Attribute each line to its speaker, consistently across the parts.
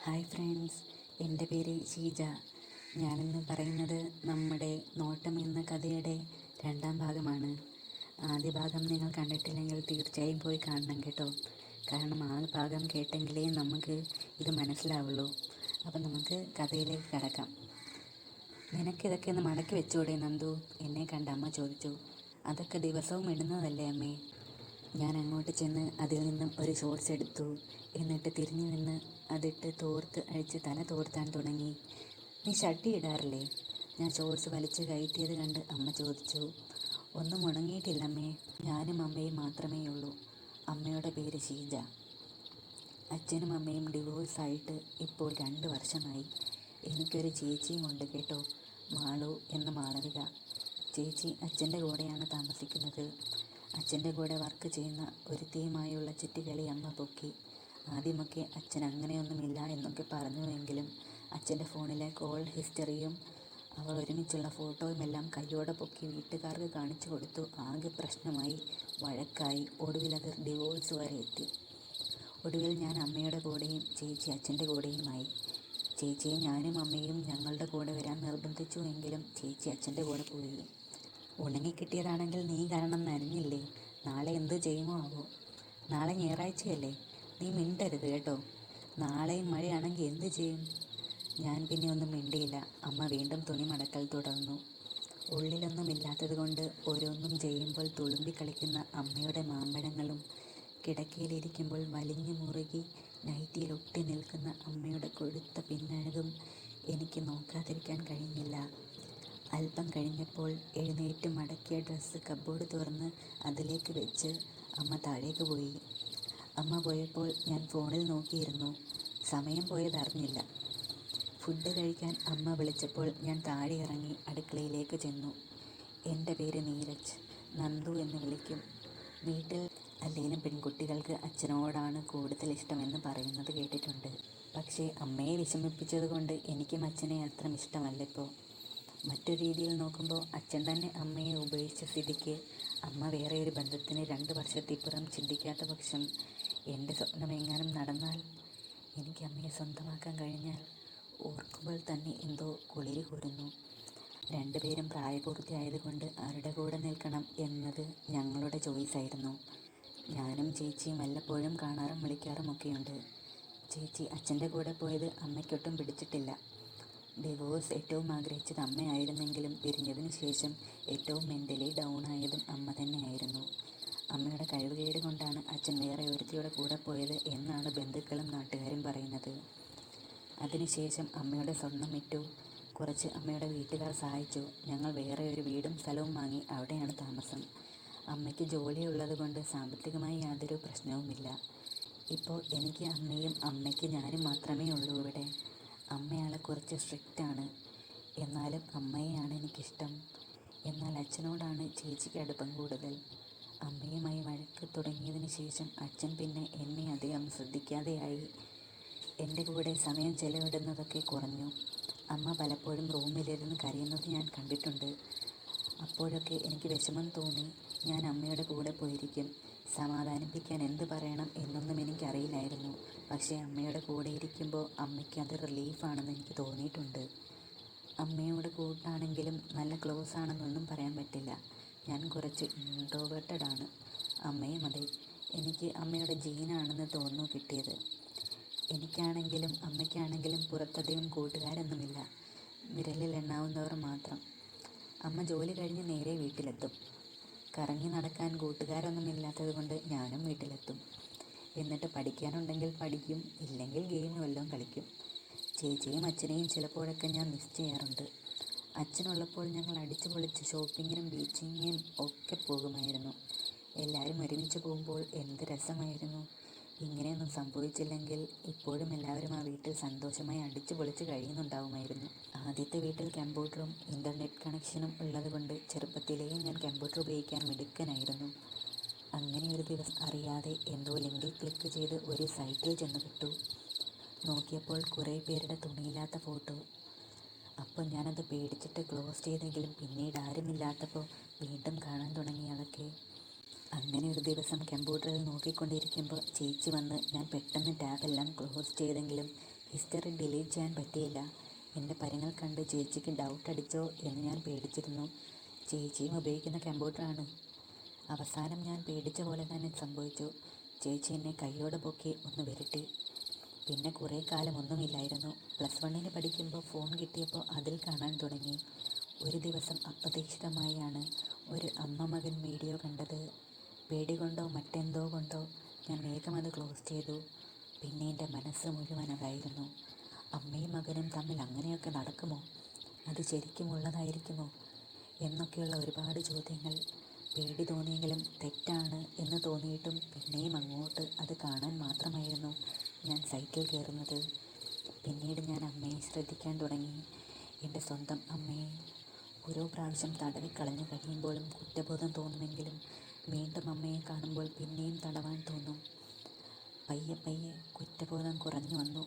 Speaker 1: Hi friends, എൻ്റെ പേര് ഷീജ. ഞാനിന്ന് പറയുന്നത് നമ്മുടെ നോട്ടം എന്ന കഥയുടെ രണ്ടാം ഭാഗമാണ്. ആദ്യ ഭാഗം നിങ്ങൾ കണ്ടിട്ടില്ലെങ്കിൽ തീർച്ചയായും പോയി കാണണം കേട്ടോ. കാരണം ആ ഭാഗം കേട്ടെങ്കിലേ നമുക്ക് ഇത് മനസ്സിലാവുള്ളൂ. അപ്പം നമുക്ക് കഥയിലേക്ക് കടക്കാം. നിനക്കിതൊക്കെ ഒന്ന് മടക്കി വെച്ചുകൂടെ നന്ദു? എന്നെ കണ്ട അമ്മ ചോദിച്ചു. അതൊക്കെ ദിവസവും ഇടുന്നതല്ലേ അമ്മേ? ഞാൻ അങ്ങോട്ട് ചെന്ന് അതിൽ നിന്നും ഒരു ഷോർട്സ് എടുത്തു. എന്നിട്ട് തിരിഞ്ഞു നിന്ന് അതിട്ട് തോർത്ത് അഴിച്ച് തല തോർത്താൻ തുടങ്ങി. നീ ഷഡ്ഡി ഇടാറില്ലേ? ഞാൻ ഷോർട്സ് വലിച്ച് കയറ്റിയത് കണ്ട് അമ്മ ചോദിച്ചു. ഒന്നും ഉണങ്ങിയിട്ടില്ലമ്മേ. ഞാനും അമ്മയും മാത്രമേ ഉള്ളൂ. അമ്മയുടെ പേര് ഷീജ. അച്ഛനും അമ്മയും ഡിവോഴ്സായിട്ട് ഇപ്പോൾ 2 വർഷമായി. എനിക്കൊരു ചേച്ചിയും ഉണ്ട് കേട്ടോ, മാളു എന്ന മാളവിക. ചേച്ചി അച്ഛൻ്റെ കൂടെയാണ് താമസിക്കുന്നത്. അച്ഛൻ്റെ കൂടെ വർക്ക് ചെയ്യുന്ന ഒരുത്തിയുമായുള്ള ചുറ്റിക്കളി അമ്മ പൊക്കി. ആദ്യമൊക്കെ അച്ഛൻ അങ്ങനെയൊന്നുമില്ല എന്നൊക്കെ പറഞ്ഞുവെങ്കിലും അച്ഛൻ്റെ ഫോണിലെ കോൾ ഹിസ്റ്ററിയും അവർ ഒരുമിച്ചുള്ള ഫോട്ടോയുമെല്ലാം കയ്യോടെ പൊക്കി വീട്ടുകാർക്ക് കാണിച്ചു കൊടുത്തു. ആകെ പ്രശ്നമായി, വഴക്കായി. ഒടുവിൽ അത് ഡിവോഴ്സ് വരെ എത്തി. ഒടുവിൽ ഞാൻ അമ്മയുടെ കൂടെയും ചേച്ചി അച്ഛൻ്റെ കൂടെയുമായി. ചേച്ചിയെ ഞാനും അമ്മയും ഞങ്ങളുടെ കൂടെ വരാൻ നിർബന്ധിച്ചു എങ്കിലും ചേച്ചി അച്ഛൻ്റെ കൂടെ പോയി. ഉണങ്ങിക്കിട്ടിയതാണെങ്കിൽ നീ കാരണം നനഞ്ഞില്ലേ? നാളെ എന്തു ചെയ്യുമോ ആവോ? നാളെ ഞായറാഴ്ചയല്ലേ? നീ മിണ്ടരുത് കേട്ടോ. നാളെയും മഴയാണെങ്കിൽ എന്തു ചെയ്യും? ഞാൻ പിന്നെ ഒന്നും മിണ്ടിയില്ല. അമ്മ വീണ്ടും തുണി മടക്കൽ തുടർന്നു. ഉള്ളിലൊന്നുമില്ലാത്തത് കൊണ്ട് ഓരോന്നും ചെയ്യുമ്പോൾ തുളുമ്പി കളിക്കുന്ന അമ്മയുടെ മാമ്പഴങ്ങളും കിടക്കയിലിരിക്കുമ്പോൾ വലിഞ്ഞു മുറുകി നൈറ്റിയിൽ ഒട്ടി നിൽക്കുന്ന അമ്മയുടെ കൊഴുത്ത പിന്നഴകും എനിക്ക് നോക്കാതിരിക്കാൻ കഴിഞ്ഞില്ല. അല്പം കഴിഞ്ഞപ്പോൾ എഴുന്നേറ്റ് മടക്കിയ ഡ്രസ്സ് കബോർഡ് തുറന്ന് അതിലേക്ക് വെച്ച് അമ്മ താഴേക്ക് പോയി. അമ്മ പോയപ്പോൾ ഞാൻ ഫോണിൽ നോക്കിയിരുന്നു. സമയം പോയതറിഞ്ഞില്ല. ഫുഡ് കഴിക്കാൻ അമ്മ വിളിച്ചപ്പോൾ ഞാൻ താഴെ ഇറങ്ങി അടുക്കളയിലേക്ക് ചെന്നു. എൻ്റെ പേര് നീരജ്. നന്ദു എന്ന് വിളിക്കും. വീട്ടിൽ അല്ലെങ്കിലും പെൺകുട്ടികൾക്ക് അച്ഛനോടാണ് കൂടുതൽ ഇഷ്ടമെന്ന് പറയുന്നത് കേട്ടിട്ടുണ്ട്. പക്ഷേ അമ്മയെ വിഷമിപ്പിച്ചത് കൊണ്ട് എനിക്കും അച്ഛനെ അത്ര ഇഷ്ടമല്ല ഇപ്പോൾ. മറ്റൊരു രീതിയിൽ നോക്കുമ്പോൾ അച്ഛൻ തന്നെ അമ്മയെ ഉപേക്ഷിച്ച സ്ഥിതിക്ക് അമ്മ വേറെ ഒരു ബന്ധത്തിന് 2 വർഷത്തിപ്പുറം ചിന്തിക്കാത്ത പക്ഷം എൻ്റെ സ്വപ്നമെങ്ങാനും നടന്നാൽ, എനിക്ക് അമ്മയെ സ്വന്തമാക്കാൻ കഴിഞ്ഞാൽ ഓർക്കുമ്പോൾ തന്നെ എന്തോ കുളിരി കോരുന്നു. 2 പേരും പ്രായപൂർത്തിയായതുകൊണ്ട് ആരുടെ കൂടെ നിൽക്കണം എന്നത് ഞങ്ങളുടെ ചോയ്സായിരുന്നു. ഞാനും ചേച്ചിയും വല്ലപ്പോഴും കാണാറും വിളിക്കാറുമൊക്കെയുണ്ട്. ചേച്ചി അച്ഛൻ്റെ കൂടെ പോയത് അമ്മയ്ക്കൊട്ടും പിടിച്ചിട്ടില്ല. ഡിവോഴ്സ് ഏറ്റവും ആഗ്രഹിച്ചത് അമ്മയായിരുന്നെങ്കിലും പിരിഞ്ഞതിന് ശേഷം ഏറ്റവും മെൻ്റലി ഡൗൺ ആയതും അമ്മ തന്നെയായിരുന്നു. അമ്മയുടെ കഴിവുകേട് കൊണ്ടാണ് അച്ഛൻ വേറെ ഒരുത്തിയുടെ കൂടെ പോയത് എന്നാണ് ബന്ധുക്കളും നാട്ടുകാരും പറയുന്നത്. അതിനുശേഷം അമ്മയുടെ സ്വർണം വിറ്റു. കുറച്ച് അമ്മയുടെ വീട്ടുകാർ സഹായിച്ചു. ഞങ്ങൾ വേറെ ഒരു വീടും സ്ഥലവും വാങ്ങി അവിടെയാണ് താമസം. അമ്മയ്ക്ക് ജോലിയുള്ളത് കൊണ്ട് സാമ്പത്തികമായി യാതൊരു പ്രശ്നവുമില്ല. ഇപ്പോൾ എനിക്ക് അമ്മയും അമ്മയ്ക്ക് ഞാനും മാത്രമേ ഉള്ളൂ ഇവിടെ. അമ്മയാൾ കുറച്ച് സ്ട്രിക്റ്റാണ്. എന്നാലും അമ്മയെയാണ് എനിക്കിഷ്ടം. എന്നാൽ അച്ഛനോടാണ് ചേച്ചിക്ക് അടുപ്പം കൂടുതൽ. അമ്മയുമായി വഴക്ക് തുടങ്ങിയതിന് ശേഷം അച്ഛൻ പിന്നെ എന്നെ അധികം ശ്രദ്ധിക്കാതെയായി. എൻ്റെ കൂടെ സമയം ചെലവിടുന്നതൊക്കെ കുറഞ്ഞു. അമ്മ പലപ്പോഴും റൂമിലിരുന്ന് കരയുന്നത് ഞാൻ കണ്ടിട്ടുണ്ട്. അപ്പോഴൊക്കെ എനിക്ക് വിഷമം തോന്നി. ഞാൻ അമ്മയുടെ കൂടെ പോയിരിക്കും. സമാധാനിപ്പിക്കാൻ എന്ത് പറയണം എന്നൊന്നും എനിക്കറിയില്ലായിരുന്നു. പക്ഷേ അമ്മയുടെ കൂടെ ഇരിക്കുമ്പോൾ അമ്മയ്ക്ക് അത് റിലീഫാണെന്ന് എനിക്ക് തോന്നിയിട്ടുണ്ട്. അമ്മയോട് കൂട്ടാണെങ്കിലും നല്ല ക്ലോസ് ആണെന്നൊന്നും പറയാൻ പറ്റില്ല. ഞാൻ കുറച്ച് ഇൻട്രോവേർട്ടഡ് ആണ്. അമ്മയും അതെ. എനിക്ക് അമ്മയുടെ ജീനാണെന്ന് തോന്നുന്നു കിട്ടിയത്. എനിക്കാണെങ്കിലും അമ്മയ്ക്കാണെങ്കിലും പുറത്തധികം കൂട്ടുകാരൊന്നുമില്ല. വിരലിൽ എണ്ണാവുന്നവർ മാത്രം. അമ്മ ജോലി കഴിഞ്ഞ് നേരെ വീട്ടിലെത്തും. കറങ്ങി നടക്കാൻ കൂട്ടുകാരൊന്നുമില്ലാത്തത് കൊണ്ട് ഞാനും വീട്ടിലെത്തും. എന്നിട്ട് പഠിക്കാനുണ്ടെങ്കിൽ പഠിക്കും, ഇല്ലെങ്കിൽ ഗെയിം വല്ലതും കളിക്കും. ചേച്ചിയും അച്ഛനെയും ചിലപ്പോഴൊക്കെ ഞാൻ മിസ് ചെയ്യാറുണ്ട്. അച്ഛനുള്ളപ്പോൾ ഞങ്ങൾ അടിച്ചു പൊളിച്ച് ഷോപ്പിങ്ങിനും ബീച്ചിങ്ങിനും ഒക്കെ പോകുമായിരുന്നു. എല്ലാവരും ഒരുമിച്ച് പോകുമ്പോൾ എന്ത് രസമായിരുന്നു. ഇങ്ങനെയൊന്നും സംഭവിച്ചില്ലെങ്കിൽ ഇപ്പോഴും എല്ലാവരും ആ വീട്ടിൽ സന്തോഷമായി അടിച്ചു പൊളിച്ച് കഴിയുന്നുണ്ടാവുമായിരുന്നു. ആദ്യത്തെ വീട്ടിൽ കമ്പ്യൂട്ടറും ഇൻ്റർനെറ്റ് കണക്ഷനും ഉള്ളതുകൊണ്ട് ചെറുപ്പത്തിലേ ഞാൻ കമ്പ്യൂട്ടർ ഉപയോഗിക്കാൻ മിടുക്കനായിരുന്നു. അങ്ങനെ ഒരു ദിവസം അറിയാതെ എന്തോ ലിങ്കിൽ ക്ലിക്ക് ചെയ്ത് ഒരു സൈറ്റിൽ ചെന്ന് കിട്ടു. നോക്കിയപ്പോൾ കുറേ പേരുടെ തുണിയില്ലാത്ത ഫോട്ടോ. അപ്പോൾ ഞാനത് പേടിച്ചിട്ട് ക്ലോസ് ചെയ്തെങ്കിലും പിന്നീട് ആരുമില്ലാത്തപ്പോൾ വീണ്ടും കാണാൻ തുടങ്ങി അതൊക്കെ. അങ്ങനെ ഒരു ദിവസം കമ്പ്യൂട്ടറിൽ നോക്കിക്കൊണ്ടിരിക്കുമ്പോൾ ചേച്ചി വന്ന് ഞാൻ പെട്ടെന്ന് ടാബെല്ലാം ക്ലോസ് ചെയ്തെങ്കിലും ഹിസ്റ്ററി ഡിലീറ്റ് ചെയ്യാൻ പറ്റിയില്ല. എൻ്റെ പരങ്ങൾ കണ്ട് ചേച്ചിക്ക് ഡൗട്ട് അടിച്ചോ എന്ന് ഞാൻ പേടിച്ചിരുന്നു. ചേച്ചിയും ഉപയോഗിക്കുന്ന കമ്പ്യൂട്ടറാണ്. അവസാനം ഞാൻ പേടിച്ച പോലെ തന്നെ സംഭവിച്ചു. ചേച്ചി എന്നെ കൈയോടെ പൊക്കി ഒന്ന് വിരട്ടി. പിന്നെ കുറേ കാലം ഒന്നുമില്ലായിരുന്നു. +1 പഠിക്കുമ്പോൾ ഫോൺ കിട്ടിയപ്പോൾ അതിൽ കാണാൻ തുടങ്ങി. ഒരു ദിവസം അപ്രതീക്ഷിതമായാണ് ഒരു അമ്മ മകൻ വീഡിയോ കണ്ടത്. പേടി കൊണ്ടോ മറ്റെന്തോ കൊണ്ടോ ഞാൻ വേഗം അത് ക്ലോസ് ചെയ്തു. പിന്നെ എൻ്റെ മനസ്സ് മുഴുവൻ അതായിരുന്നു. അമ്മയും മകനും തമ്മിൽ അങ്ങനെയൊക്കെ നടക്കുമോ? അത് ശരിക്കുമുള്ളതായിരിക്കുമോ എന്നൊക്കെയുള്ള ഒരുപാട് ചോദ്യങ്ങൾ. പേടി തോന്നിയെങ്കിലും തെറ്റാണ് എന്ന് തോന്നിയിട്ടും പിന്നെയും അങ്ങോട്ട് അത് കാണാൻ മാത്രമായിരുന്നു ഞാൻ സൈറ്റിൽ കയറുന്നത്. പിന്നീട് ഞാൻ അമ്മയെ ശ്രദ്ധിക്കാൻ തുടങ്ങി. എൻ്റെ സ്വന്തം അമ്മയെ. ഓരോ പ്രാവശ്യം തടവിക്കളഞ്ഞു കഴിയുമ്പോഴും കുറ്റബോധം തോന്നുമെങ്കിലും വീണ്ടും അമ്മയെ കാണുമ്പോൾ പിന്നെയും തടവാൻ തോന്നും. പയ്യെ പയ്യെ കുറ്റബോധം കുറഞ്ഞു വന്നു.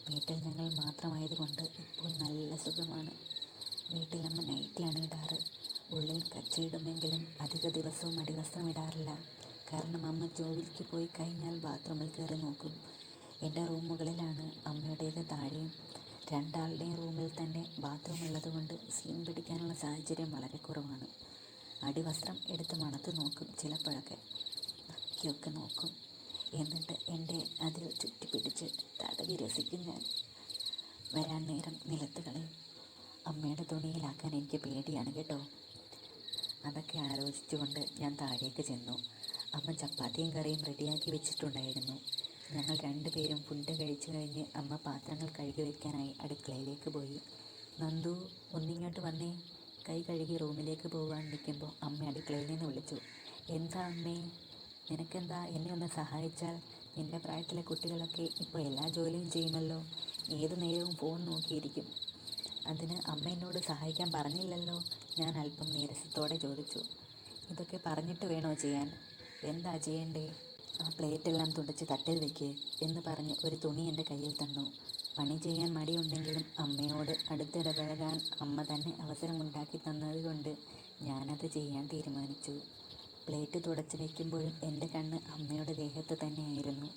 Speaker 1: വീട്ടിൽ ഞങ്ങൾ മാത്രമായതുകൊണ്ട് ഇപ്പോൾ നല്ല സുഖമാണ്. വീട്ടിലമ്മ നൈറ്റിയാണ് ഇടാറ്. ഉള്ളിൽ കച്ചയിടുമെങ്കിലും അധിക ദിവസവും അടിവസ്ത്രം ഇടാറില്ല. കാരണം അമ്മ ജോലിക്ക് പോയി കഴിഞ്ഞാൽ ബാത്റൂമിൽ കയറി നോക്കും. എൻ്റെ റൂം മുകളിലാണ്, അമ്മയുടേത് താഴെയും. രണ്ടാളുടെയും റൂമിൽ തന്നെ ബാത്റൂം ഉള്ളതുകൊണ്ട് സീൻ പിടിക്കാനുള്ള സാഹചര്യം വളരെ കുറവാണ്. അടിവസ്ത്രം എടുത്ത് മണത്ത് നോക്കും, ചിലപ്പോഴൊക്കെ നക്കിയൊക്കെ നോക്കും. എന്നിട്ട് എൻ്റെ അതിൽ ചുറ്റിപ്പിടിച്ച് തടവി രസിക്കും ഞാൻ. വരാൻ നേരം നിലത്ത് കളയും. അമ്മയുടെ തുണിയിലാക്കാൻ എനിക്ക് പേടിയാണ് കേട്ടോ. അതൊക്കെ ആലോചിച്ചുകൊണ്ട് ഞാൻ താഴേക്ക് ചെന്നു. അമ്മ ചപ്പാത്തിയും കറിയും റെഡിയാക്കി വെച്ചിട്ടുണ്ടായിരുന്നു. ഞങ്ങൾ രണ്ടുപേരും ഫുഡ് കഴിച്ചു കഴിഞ്ഞ് അമ്മ പാത്രങ്ങൾ കഴുകി വയ്ക്കാനായി അടുക്കളയിലേക്ക് പോയി. നന്ദു, ഒന്നിങ്ങോട്ട് വന്നേ. കൈ കഴുകി റൂമിലേക്ക് പോകാൻ നിൽക്കുമ്പോൾ അമ്മ അടുക്കളയിൽ നിന്ന് വിളിച്ചു. എന്താ അമ്മേ? നിനക്കെന്താ? എന്നെ ഒന്ന് സഹായിച്ചാൽ? നിൻ്റെ പ്രായത്തിലെ കുട്ടികളൊക്കെ ഇപ്പോൾ എല്ലാ ജോലിയും ചെയ്യുമല്ലോ. ഏതു നേരവും ഫോൺ നോക്കിയിരിക്കും. അതിന് അമ്മ എന്നോട് സഹായിക്കാൻ പറഞ്ഞില്ലല്ലോ, ഞാൻ അല്പം നീരസത്തോടെ ചോദിച്ചു. ഇതൊക്കെ പറഞ്ഞിട്ട് വേണോ ചെയ്യാൻ? എന്താ ചെയ്യണ്ടേ? ആ പ്ലേറ്റെല്ലാം തുടച്ച് തട്ടിൽ വയ്ക്ക് എന്ന് പറഞ്ഞ് ഒരു തുണി എൻ്റെ കയ്യിൽ തന്നു. പണി ചെയ്യാൻ മടിയുണ്ടെങ്കിലും അമ്മയോട് അടുത്തിടപഴകാൻ അമ്മ തന്നെ അവസരമുണ്ടാക്കി തന്നതുകൊണ്ട് ഞാനത് ചെയ്യാൻ തീരുമാനിച്ചു. പ്ലേറ്റ് തുടച്ച് വയ്ക്കുമ്പോഴും എൻ്റെ കണ്ണ് അമ്മയുടെ ദേഹത്ത് തന്നെയായിരുന്നു.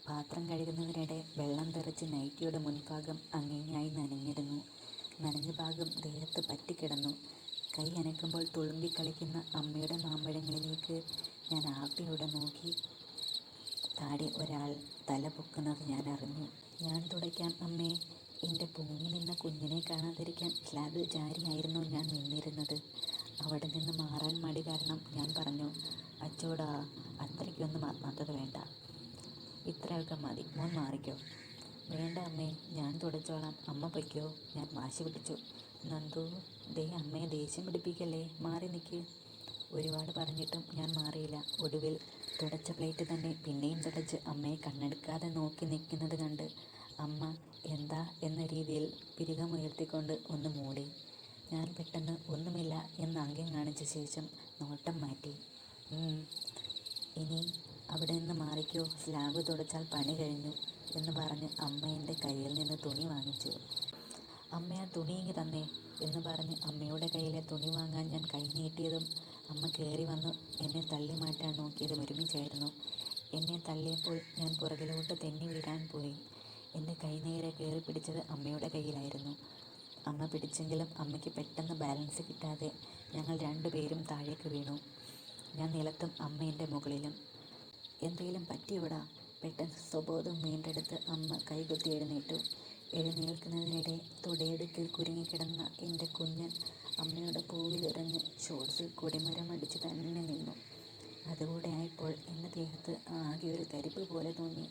Speaker 1: പാത്രം കഴുകുന്നതിനിടെ വെള്ളം തെറിച്ച് നൈറ്റിയുടെ മുൻഭാഗം അങ്ങിങ്ങായി നനഞ്ഞിരുന്നു. നനഞ്ഞ ഭാഗം ദേഹത്ത് പറ്റിക്കിടന്നു. കൈ അനക്കുമ്പോൾ തുളുമ്പിക്കളിക്കുന്ന അമ്മയുടെ മാമ്പഴങ്ങളിലേക്ക് ഞാൻ ആർത്തിയോടെ നോക്കി. താഴെ ഒരാൾ തല പൊക്കുന്നത് ഞാൻ അറിഞ്ഞു. ഞാൻ തുടയ്ക്കാം അമ്മേ. എൻ്റെ പൊങ്ങി നിന്ന കുഞ്ഞിനെ കാണാതിരിക്കാൻ സ്ലാബിൽ ചാരിയായിരുന്നു ഞാൻ നിന്നിരുന്നത്. അവിടെ നിന്ന് മാറാൻ മടി കാരണം ഞാൻ പറഞ്ഞു, അച്ചോടാ, അത്രയ്ക്കൊന്നും ആത്മാർത്ഥത വേണ്ട, ഇത്രയൊക്കെ മതി, മോൻ മാറിക്കോ. വേണ്ട അമ്മേ, ഞാൻ തുടച്ചോളാം, അമ്മ പൊയ്ക്കോ, ഞാൻ വാശി പിടിച്ചു. നന്ദു, ദേ അമ്മയെ ദേഷ്യം പിടിപ്പിക്കല്ലേ, മാറി നിൽക്ക്. ഒരുപാട് പറഞ്ഞിട്ടും ഞാൻ മാറിയില്ല. ഒടുവിൽ തുടച്ച പ്ലേറ്റ് തന്നെ പിന്നെയും തുടച്ച് അമ്മയെ കണ്ണെടുക്കാതെ നോക്കി നിൽക്കുന്നത് കണ്ട് അമ്മ എന്താ എന്ന രീതിയിൽ പിരികമുയർത്തിക്കൊണ്ട് ഒന്ന് മൂടി. ഞാൻ പെട്ടെന്ന് ഒന്നുമില്ല എന്ന് ആംഗ്യം കാണിച്ച ശേഷം നോട്ടം മാറ്റി. ഇനി അവിടെ നിന്ന് മാറിക്കോ, സ്ലാബ് തുടച്ചാൽ പണി കഴിഞ്ഞു എന്ന് പറഞ്ഞ് അമ്മ എൻ്റെ കയ്യിൽ നിന്ന് തുണി വാങ്ങിച്ചു. അമ്മ ആ തുണി ഇങ്ങ് തന്നേ എന്ന് പറഞ്ഞ് അമ്മയുടെ കയ്യിലെ തുണി വാങ്ങാൻ ഞാൻ കൈ നീട്ടിയതും അമ്മ കയറി വന്ന് എന്നെ തള്ളി മാറ്റാൻ നോക്കിയതും ഒരുമിച്ചായിരുന്നു. എന്നെ തള്ളിയപ്പോൾ ഞാൻ പുറകിലോട്ട് തെന്നി വീഴാൻ പോയി. എൻ്റെ കൈ നേരെ കയറി പിടിച്ചത് അമ്മയുടെ കയ്യിലായിരുന്നു. അമ്മ പിടിച്ചെങ്കിലും അമ്മയ്ക്ക് പെട്ടെന്ന് ബാലൻസ് കിട്ടാതെ ഞങ്ങൾ രണ്ടുപേരും താഴേക്ക് വീണു. ഞാൻ നിലത്തും അമ്മ എൻ്റെ മുകളിലും. എന്തെങ്കിലും പറ്റിയോടാ? പെട്ടെന്ന് സ്വബോധം വീണ്ടെടുത്ത് അമ്മ കൈകുത്തി എഴുന്നേറ്റു. എഴുന്നേൽക്കുന്നതിനിടെ തുടയിടുക്കിൽ കുരുങ്ങിക്കിടന്ന എൻ്റെ കുഞ്ഞൻ അമ്മയുടെ പൂവിലുറഞ്ഞ് ഷോർട്സിൽ കൊടിമരം അടിച്ച് തന്നെ നിന്നു. അതുകൂടെ ആയപ്പോൾ എൻ്റെ ദേഹത്ത് ആകെ ഒരു തരിപ്പ് പോലെ തോന്നി.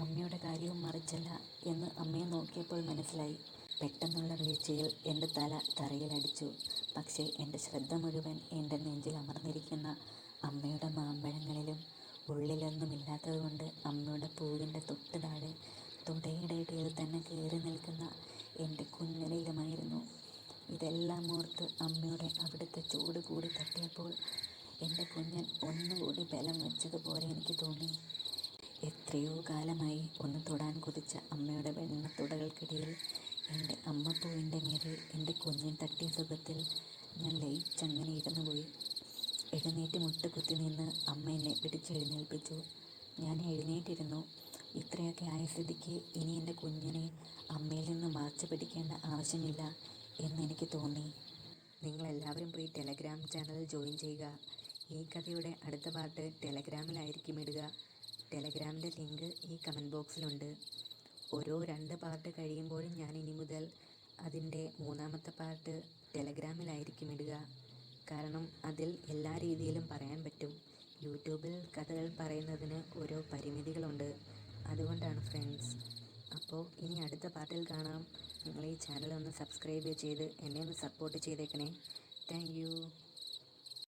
Speaker 1: അമ്മയുടെ കാര്യവും മറിച്ചല്ല എന്ന് അമ്മയെ നോക്കിയപ്പോൾ മനസ്സിലായി. പെട്ടെന്നുള്ള വീഴ്ചയിൽ എൻ്റെ തല തറയിലടിച്ചു. പക്ഷേ എൻ്റെ ശ്രദ്ധ മുഴുവൻ എൻ്റെ നെഞ്ചിൽ അമർന്നിരിക്കുന്ന അമ്മയുടെ മാമ്പഴങ്ങളിലും. ഉള്ളിലൊന്നുമില്ലാത്തതുകൊണ്ട് അമ്മയുടെ പൂവിൻ്റെ തൊട്ട് താഴെ തുടയുടെ ഇടയിൽ തന്നെ കയറി നിൽക്കുന്ന എൻ്റെ കുഞ്ഞനിലുമായിരുന്നു. ഇതെല്ലാം ഓർത്ത് അമ്മയുടെ അവിടുത്തെ ചൂട് കൂടി തട്ടിയപ്പോൾ എൻ്റെ കുഞ്ഞൻ ഒന്നുകൂടി ബലം വെച്ചതുപോലെ എനിക്ക് തോന്നി. എത്രയോ കാലമായി ഒന്ന് തൊടാൻ കൊതിച്ച അമ്മയുടെ വെണ്ണത്തുടകൾക്കിടയിൽ എൻ്റെ അമ്മപ്പൂവിൻ്റെ മേലെ എൻ്റെ കുഞ്ഞൻ തട്ടിയ സുഖത്തിൽ ഞാൻ ലയിച്ചങ്ങനെ ഇരുന്നു പോയി. എഴുന്നേറ്റ് മുട്ടുകുത്തി നിന്ന് അമ്മ എന്നെ പിടിച്ചെഴുന്നേൽപ്പിച്ചു. ഞാൻ എഴുന്നേറ്റിരുന്നു. ഇത്രയൊക്കെ ആയ സ്ഥിതിക്ക് ഇനി എൻ്റെ കുഞ്ഞിനെ അമ്മയിൽ നിന്ന് മറച്ചു പിടിക്കേണ്ട ആവശ്യമില്ല എന്നെനിക്ക് തോന്നി. നിങ്ങളെല്ലാവരും പോയി ടെലഗ്രാം ചാനൽ ജോയിൻ ചെയ്യുക. ഈ കഥയുടെ അടുത്ത പാർട്ട് ടെലഗ്രാമിലായിരിക്കും ഇടുക. ടെലഗ്രാമിൻ്റെ ലിങ്ക് ഈ കമൻറ്റ് ബോക്സിലുണ്ട്. ഓരോ 2 പാർട്ട് കഴിയുമ്പോഴും ഞാൻ ഇനി മുതൽ അതിൻ്റെ 3ാമത്തെ പാർട്ട് ടെലഗ്രാമിലായിരിക്കും ഇടുക. കാരണം അതിൽ എല്ലാ രീതിയിലും പറയാൻ പറ്റും. യൂട്യൂബിൽ കഥകൾ പറയുന്നതിന് ഓരോ പരിമിതികളുണ്ട്. അതുകൊണ്ടാണ് ഫ്രണ്ട്സ്. അപ്പോൾ ഇനി അടുത്ത പാർട്ടിൽ കാണാം. നിങ്ങൾ ഈ ചാനൽ ഒന്ന് സബ്സ്ക്രൈബ് ചെയ്ത് എന്നെ ഒന്ന് സപ്പോർട്ട് ചെയ്തേക്കണേ. Thank you.